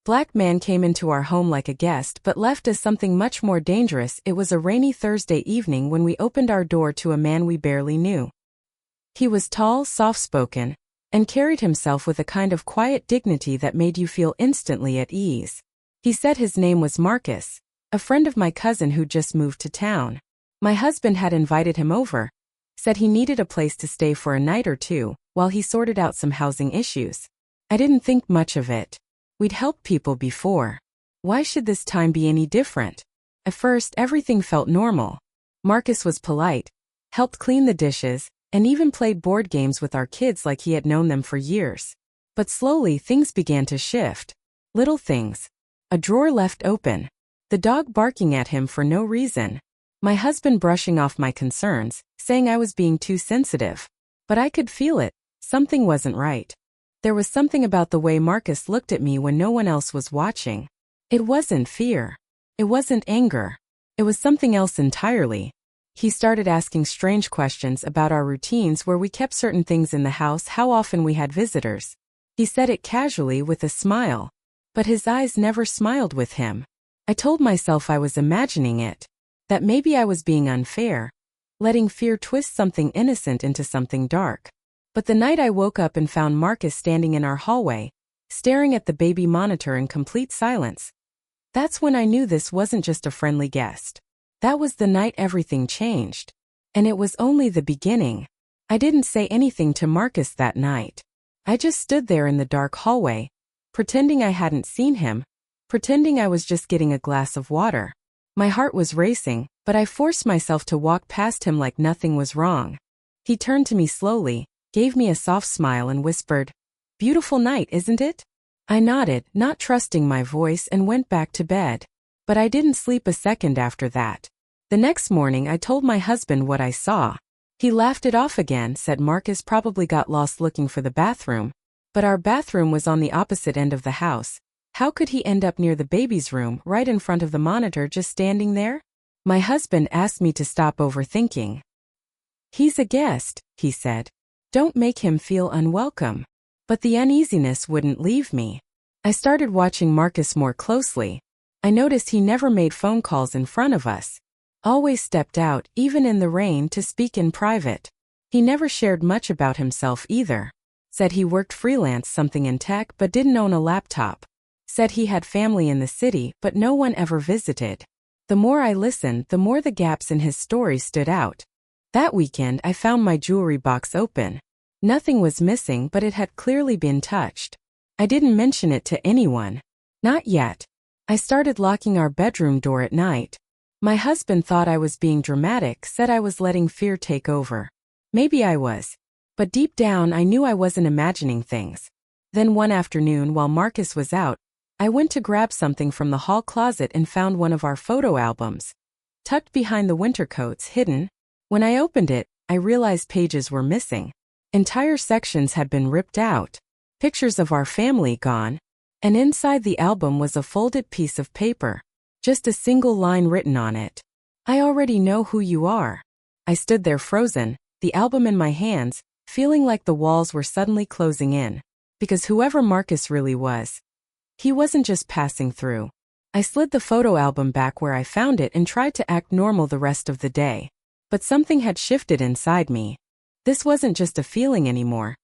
Black man came into our home like a guest but left as something much more dangerous. It was a rainy Thursday evening when we opened our door to a man we barely knew. He was tall, soft-spoken, and carried himself with a kind of quiet dignity that made you feel instantly at ease. He said his name was Marcus, a friend of my cousin who'd just moved to town. My husband had invited him over, said he needed a place to stay for a night or two while he sorted out some housing issues. I didn't think much of it. We'd helped people before. Why should this time be any different? At first, everything felt normal. Marcus was polite, helped clean the dishes, and even played board games with our kids like he had known them for years. But slowly things began to shift. Little things. A drawer left open. The dog barking at him for no reason. My husband brushing off my concerns, saying I was being too sensitive. But I could feel it. Something wasn't right. There was something about the way Marcus looked at me when no one else was watching. It wasn't fear. It wasn't anger. It was something else entirely. He started asking strange questions about our routines, where we kept certain things in the house, how often we had visitors. He said it casually with a smile. But his eyes never smiled with him. I told myself I was imagining it. That maybe I was being unfair, letting fear twist something innocent into something dark. But the night I woke up and found Marcus standing in our hallway, staring at the baby monitor in complete silence. That's when I knew this wasn't just a friendly guest. That was the night everything changed. And it was only the beginning. I didn't say anything to Marcus that night. I just stood there in the dark hallway, pretending I hadn't seen him, pretending I was just getting a glass of water. My heart was racing, but I forced myself to walk past him like nothing was wrong. He turned to me slowly, gave me a soft smile and whispered, "Beautiful night, isn't it?" I nodded, not trusting my voice, and went back to bed. But I didn't sleep a second after that. The next morning I told my husband what I saw. He laughed it off again, said Marcus probably got lost looking for the bathroom. But our bathroom was on the opposite end of the house. How could he end up near the baby's room, right in front of the monitor, just standing there? My husband asked me to stop overthinking. "He's a guest," he said. "Don't make him feel unwelcome." But the uneasiness wouldn't leave me. I started watching Marcus more closely. I noticed he never made phone calls in front of us. Always stepped out, even in the rain, to speak in private. He never shared much about himself either. Said he worked freelance, something in tech, but didn't own a laptop. Said he had family in the city, but no one ever visited. The more I listened, the more the gaps in his story stood out. That weekend I found my jewelry box open. Nothing was missing, but it had clearly been touched. I didn't mention it to anyone. Not yet. I started locking our bedroom door at night. My husband thought I was being dramatic, said I was letting fear take over. Maybe I was. But deep down I knew I wasn't imagining things. Then one afternoon while Marcus was out, I went to grab something from the hall closet and found one of our photo albums. Tucked behind the winter coats, hidden. When I opened it, I realized pages were missing. Entire sections had been ripped out. Pictures of our family gone. And inside the album was a folded piece of paper. Just a single line written on it. "I already know who you are." I stood there frozen, the album in my hands, feeling like the walls were suddenly closing in. Because whoever Marcus really was, he wasn't just passing through. I slid the photo album back where I found it and tried to act normal the rest of the day. But something had shifted inside me. This wasn't just a feeling anymore.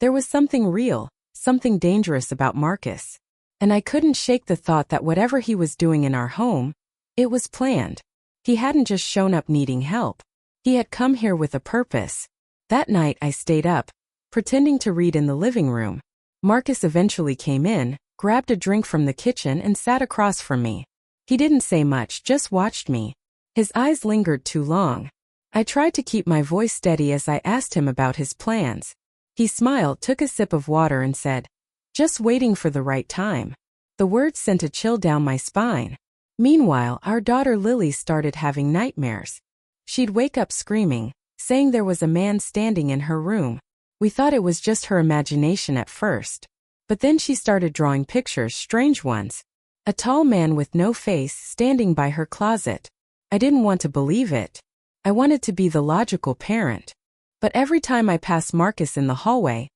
There was something real, something dangerous about Marcus. And I couldn't shake the thought that whatever he was doing in our home, it was planned. He hadn't just shown up needing help. He had come here with a purpose. That night I stayed up, pretending to read in the living room. Marcus eventually came in, grabbed a drink from the kitchen and sat across from me. He didn't say much, just watched me. His eyes lingered too long. I tried to keep my voice steady as I asked him about his plans. He smiled, took a sip of water and said, "Just waiting for the right time." The words sent a chill down my spine. Meanwhile, our daughter Lily started having nightmares. She'd wake up screaming, saying there was a man standing in her room. We thought it was just her imagination at first. But then she started drawing pictures, strange ones. A tall man with no face standing by her closet. I didn't want to believe it. I wanted to be the logical parent. But every time I passed Marcus in the hallway,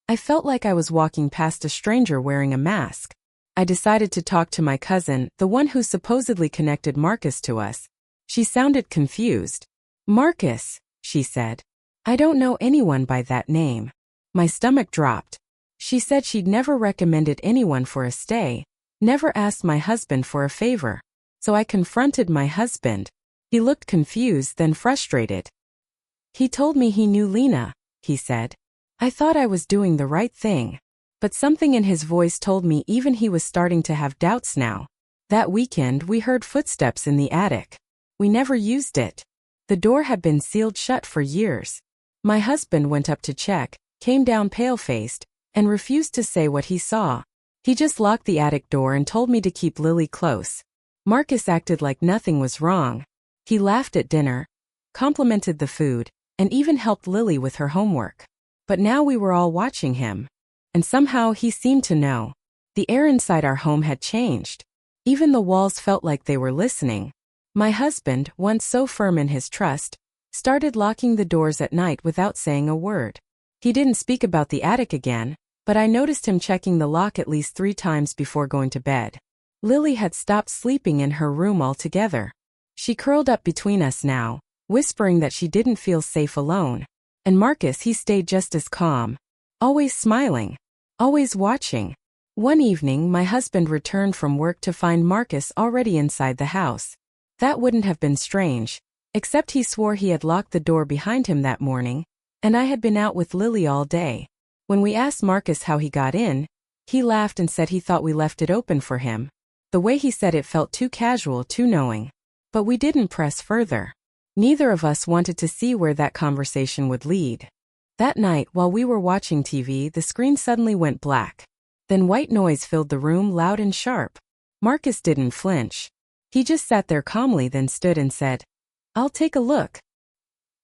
I felt like I was walking past a stranger wearing a mask. I decided to talk to my cousin, the one who supposedly connected Marcus to us. She sounded confused. "Marcus," she said. "I don't know anyone by that name." My stomach dropped. She said she'd never recommended anyone for a stay, never asked my husband for a favor. So I confronted my husband. He looked confused, then frustrated. "He told me he knew Lena," he said. I thought I was doing the right thing. But something in his voice told me even he was starting to have doubts now. That weekend we heard footsteps in the attic. We never used it. The door had been sealed shut for years. My husband went up to check, came down pale-faced, and refused to say what he saw. He just locked the attic door and told me to keep Lily close. Marcus acted like nothing was wrong. He laughed at dinner, complimented the food, and even helped Lily with her homework. But now we were all watching him. And somehow he seemed to know. The air inside our home had changed. Even the walls felt like they were listening. My husband, once so firm in his trust, started locking the doors at night without saying a word. He didn't speak about the attic again, but I noticed him checking the lock at least 3 times before going to bed. Lily had stopped sleeping in her room altogether. She curled up between us now, whispering that she didn't feel safe alone. And Marcus, he stayed just as calm. Always smiling. Always watching. One evening my husband returned from work to find Marcus already inside the house. That wouldn't have been strange, except he swore he had locked the door behind him that morning, and I had been out with Lily all day. When we asked Marcus how he got in, he laughed and said he thought we left it open for him. The way he said it felt too casual, too knowing. But we didn't press further. Neither of us wanted to see where that conversation would lead. That night, while we were watching TV, the screen suddenly went black. Then white noise filled the room, loud and sharp. Marcus didn't flinch. He just sat there calmly, then stood and said, "I'll take a look."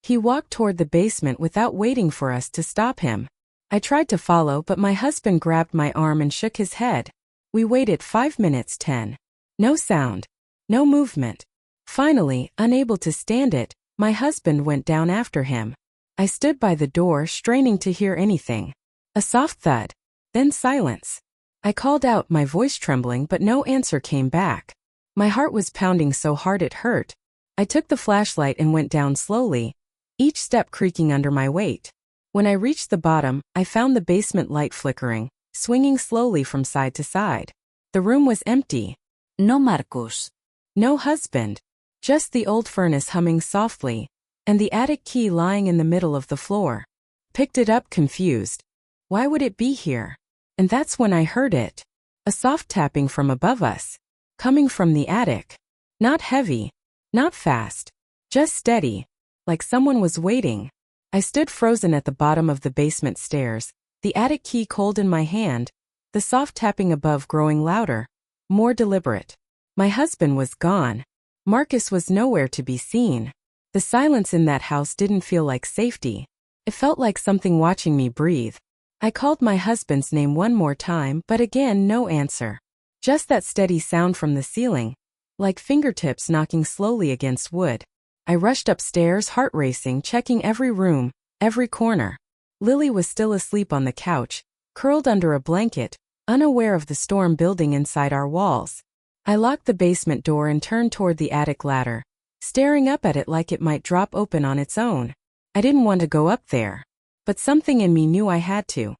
He walked toward the basement without waiting for us to stop him. I tried to follow, but my husband grabbed my arm and shook his head. We waited 5 minutes, 10. No sound. No movement. Finally, unable to stand it, my husband went down after him. I stood by the door, straining to hear anything. A soft thud. Then silence. I called out, my voice trembling, but no answer came back. My heart was pounding so hard it hurt. I took the flashlight and went down slowly, each step creaking under my weight. When I reached the bottom, I found the basement light flickering, swinging slowly from side to side. The room was empty. No Marcus. No husband. Just the old furnace humming softly, and the attic key lying in the middle of the floor. Picked it up, confused. Why would it be here? And that's when I heard it. A soft tapping from above us. Coming from the attic. Not heavy. Not fast. Just steady. Like someone was waiting. I stood frozen at the bottom of the basement stairs, the attic key cold in my hand, the soft tapping above growing louder, more deliberate. My husband was gone. Marcus was nowhere to be seen. The silence in that house didn't feel like safety. It felt like something watching me breathe. I called my husband's name one more time, but again no answer. Just that steady sound from the ceiling, like fingertips knocking slowly against wood. I rushed upstairs, heart racing, checking every room, every corner. Lily was still asleep on the couch, curled under a blanket, unaware of the storm building inside our walls. I locked the basement door and turned toward the attic ladder, staring up at it like it might drop open on its own. I didn't want to go up there. But something in me knew I had to.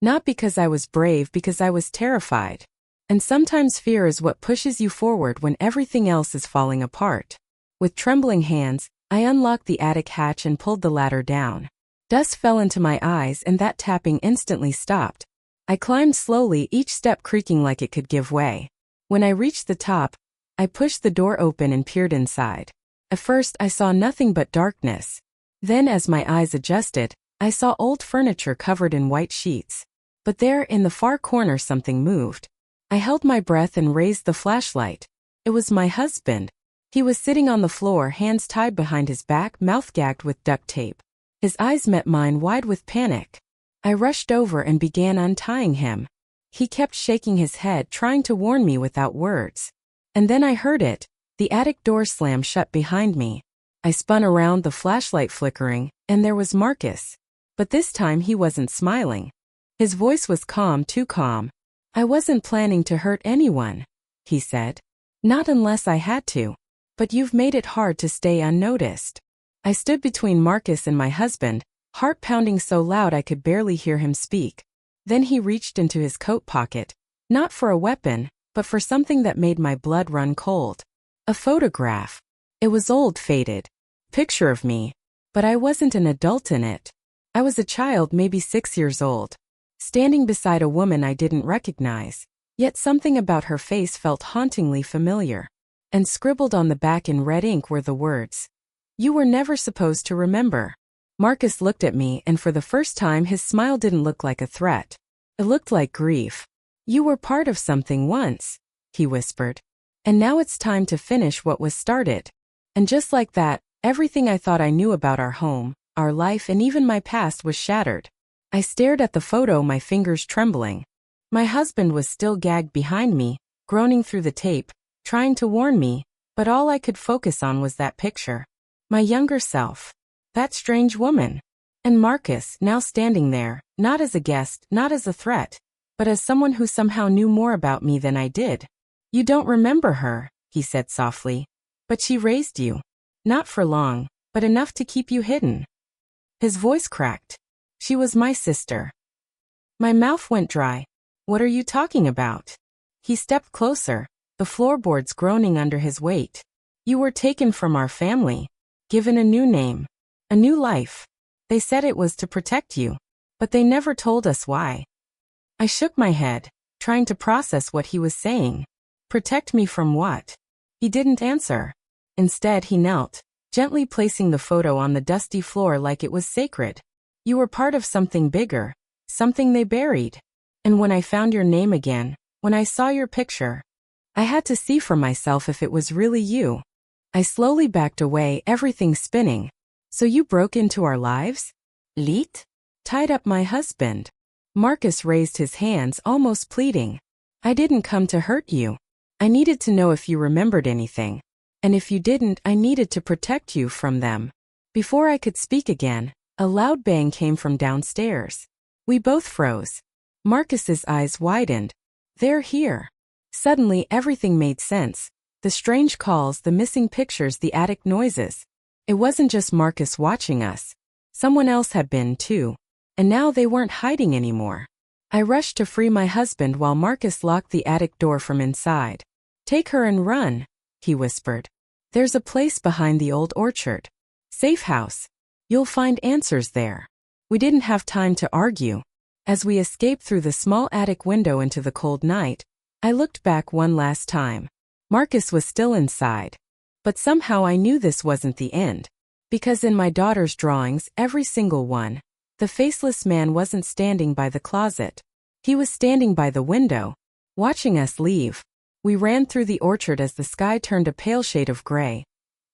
Not because I was brave, because I was terrified. And sometimes fear is what pushes you forward when everything else is falling apart. With trembling hands, I unlocked the attic hatch and pulled the ladder down. Dust fell into my eyes and that tapping instantly stopped. I climbed slowly, each step creaking like it could give way. When I reached the top, I pushed the door open and peered inside. At first, I saw nothing but darkness. Then, as my eyes adjusted, I saw old furniture covered in white sheets. But there, in the far corner, something moved. I held my breath and raised the flashlight. It was my husband. He was sitting on the floor, hands tied behind his back, mouth gagged with duct tape. His eyes met mine, wide with panic. I rushed over and began untying him. He kept shaking his head, trying to warn me without words. And then I heard it. The attic door slammed shut behind me. I spun around, the flashlight flickering, and there was Marcus. But this time he wasn't smiling. His voice was calm, too calm. I wasn't planning to hurt anyone, he said. Not unless I had to. But you've made it hard to stay unnoticed. I stood between Marcus and my husband, heart pounding so loud I could barely hear him speak. Then he reached into his coat pocket, not for a weapon, but for something that made my blood run cold. A photograph. It was old, faded. Picture of me. But I wasn't an adult in it. I was a child, maybe 6 years old, standing beside a woman I didn't recognize. Yet something about her face felt hauntingly familiar. And scribbled on the back in red ink were the words, "You were never supposed to remember." Marcus looked at me, and for the first time his smile didn't look like a threat. It looked like grief. "You were part of something once," he whispered. "And now it's time to finish what was started." And just like that, everything I thought I knew about our home, our life, and even my past was shattered. I stared at the photo, my fingers trembling. My husband was still gagged behind me, groaning through the tape, trying to warn me, but all I could focus on was that picture. My younger self. That strange woman. And Marcus, now standing there, not as a guest, not as a threat, but as someone who somehow knew more about me than I did. "You don't remember her," he said softly. "But she raised you. Not for long, but enough to keep you hidden." His voice cracked. "She was my sister." My mouth went dry. "What are you talking about?" He stepped closer, the floorboards groaning under his weight. "You were taken from our family, given a new name, a new life. They said it was to protect you, but they never told us why." I shook my head, trying to process what he was saying. Protect me from what? He didn't answer. Instead, he knelt, gently placing the photo on the dusty floor like it was sacred. "You were part of something bigger, something they buried. And when I found your name again, when I saw your picture, I had to see for myself if it was really you." I slowly backed away, everything spinning. "So you broke into our lives? Lit? Tied up my husband?" Marcus raised his hands, almost pleading. "I didn't come to hurt you. I needed to know if you remembered anything. And if you didn't, I needed to protect you from them." Before I could speak again, a loud bang came from downstairs. We both froze. Marcus's eyes widened. "They're here." Suddenly, everything made sense. The strange calls, the missing pictures, the attic noises. It wasn't just Marcus watching us. Someone else had been, too. And now they weren't hiding anymore. I rushed to free my husband while Marcus locked the attic door from inside. "Take her and run," he whispered. "There's a place behind the old orchard. Safe house. You'll find answers there." We didn't have time to argue. As we escaped through the small attic window into the cold night, I looked back one last time. Marcus was still inside. But somehow I knew this wasn't the end. Because in my daughter's drawings, every single one, the faceless man wasn't standing by the closet. He was standing by the window, watching us leave. We ran through the orchard as the sky turned a pale shade of gray.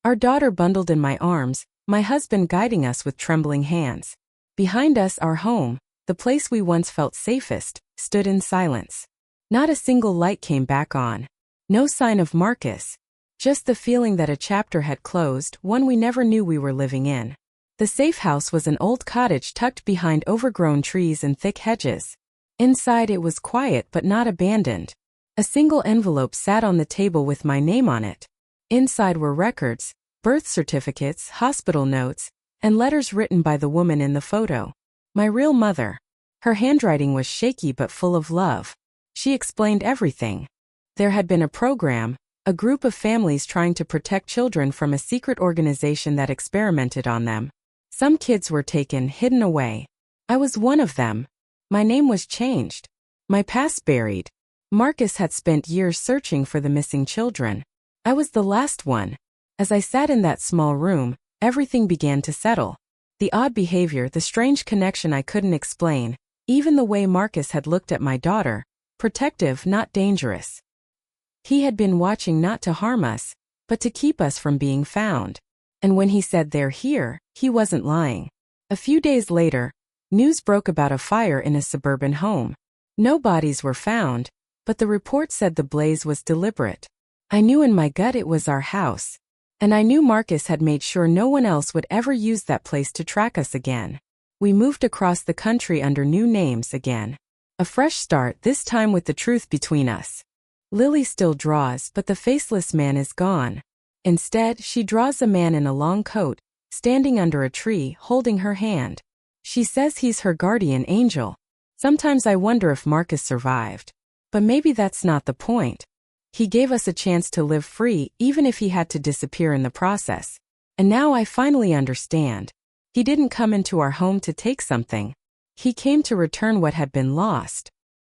Our daughter bundled in my arms, my husband guiding us with trembling hands. Behind us, our home, the place we once felt safest, stood in silence. Not a single light came back on. No sign of Marcus. Just the feeling that a chapter had closed, one we never knew we were living in. The safe house was an old cottage tucked behind overgrown trees and thick hedges. Inside it was quiet but not abandoned. A single envelope sat on the table with my name on it. Inside were records, birth certificates, hospital notes, and letters written by the woman in the photo. My real mother. Her handwriting was shaky but full of love. She explained everything. There had been a program, a group of families trying to protect children from a secret organization that experimented on them. Some kids were taken, hidden away. I was one of them. My name was changed. My past buried. Marcus had spent years searching for the missing children. I was the last one. As I sat in that small room, everything began to settle. The odd behavior, the strange connection I couldn't explain, even the way Marcus had looked at my daughter, protective, not dangerous. He had been watching not to harm us, but to keep us from being found. And when he said they're here, he wasn't lying. A few days later, news broke about a fire in a suburban home. No bodies were found, but the report said the blaze was deliberate. I knew in my gut it was our house. And I knew Marcus had made sure no one else would ever use that place to track us again. We moved across the country under new names again. A fresh start, this time with the truth between us. Lily still draws, but the faceless man is gone. Instead, she draws a man in a long coat, standing under a tree, holding her hand. She says he's her guardian angel. Sometimes I wonder if Marcus survived. But maybe that's not the point. He gave us a chance to live free, even if he had to disappear in the process. And now I finally understand. He didn't come into our home to take something. He came to return what had been lost.